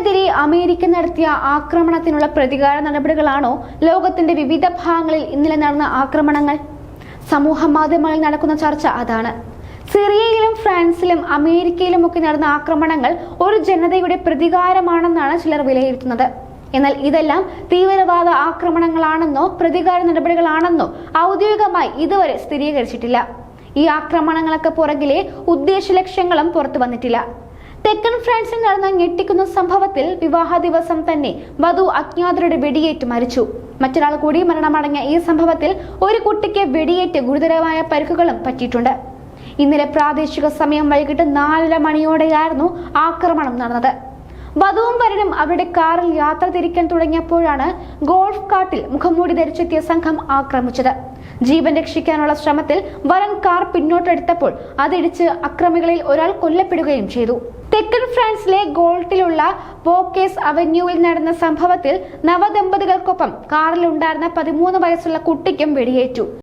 ഇറാനെതിരെ അമേരിക്ക നടത്തിയ ആക്രമണത്തിനുള്ള പ്രതികാര നടപടികളാണോ ലോകത്തിന്റെ വിവിധ ഭാഗങ്ങളിൽ ഇന്നലെ നടന്ന ആക്രമണങ്ങൾ? സമൂഹ മാധ്യമങ്ങളിൽ നടക്കുന്ന ചർച്ച അതാണ്. സിറിയയിലും ഫ്രാൻസിലും അമേരിക്കയിലുമൊക്കെ നടന്ന ആക്രമണങ്ങൾ ഒരു ജനതയുടെ പ്രതികാരമാണെന്നാണ് ചിലർ വിലയിരുത്തുന്നത്. എന്നാൽ ഇതെല്ലാം തീവ്രവാദ ആക്രമണങ്ങളാണെന്നോ പ്രതികാര നടപടികളാണെന്നോ ഔദ്യോഗികമായി ഇതുവരെ സ്ഥിരീകരിച്ചിട്ടില്ല. ഈ ആക്രമണങ്ങൾക്ക് പുറകിലെ ഉദ്ദേശ ലക്ഷ്യങ്ങളും പുറത്തു വന്നിട്ടില്ല. തെക്കൻ ഫ്രാൻസിൽ നടന്ന ഞെട്ടിക്കുന്ന സംഭവത്തിൽ വിവാഹ ദിവസം തന്നെ വധു അജ്ഞാതരുടെ വെടിയേറ്റ് മരിച്ചു. മറ്റൊരാൾ കൂടി മരണമടങ്ങിയ ഈ സംഭവത്തിൽ ഒരു കുട്ടിക്ക് വെടിയേറ്റ് ഗുരുതരമായ പരിക്കുകളും പറ്റിയിട്ടുണ്ട്. ഇന്നലെ പ്രാദേശിക സമയം വൈകിട്ട് 4:30 മണിയോടെയായിരുന്നു ആക്രമണം നടന്നത്. വധുവും വരനും അവരുടെ കാറിൽ യാത്ര തിരിക്കാൻ തുടങ്ങിയപ്പോഴാണ് ഗോൾഫ് കാർട്ടിൽ മുഖംമൂടി ധരിച്ചെത്തിയ സംഘം ആക്രമിച്ചത്. ജീവൻ രക്ഷിക്കാനുള്ള ശ്രമത്തിൽ വരൻ കാർ പിന്നോട്ടെടുത്തപ്പോൾ അതിടിച്ച് അക്രമികളിൽ ഒരാൾ കൊല്ലപ്പെടുകയും ചെയ്തു. തെക്കൻ ഫ്രാൻസിലെ ഗോൾട്ടിലുള്ള വോക്കേസ് അവന്യൂവിൽ നടന്ന സംഭവത്തിൽ നവദമ്പതികൾക്കൊപ്പം കാറിലുണ്ടായിരുന്ന 13 വയസ്സുള്ള കുട്ടിക്കും വെടിയേറ്റു.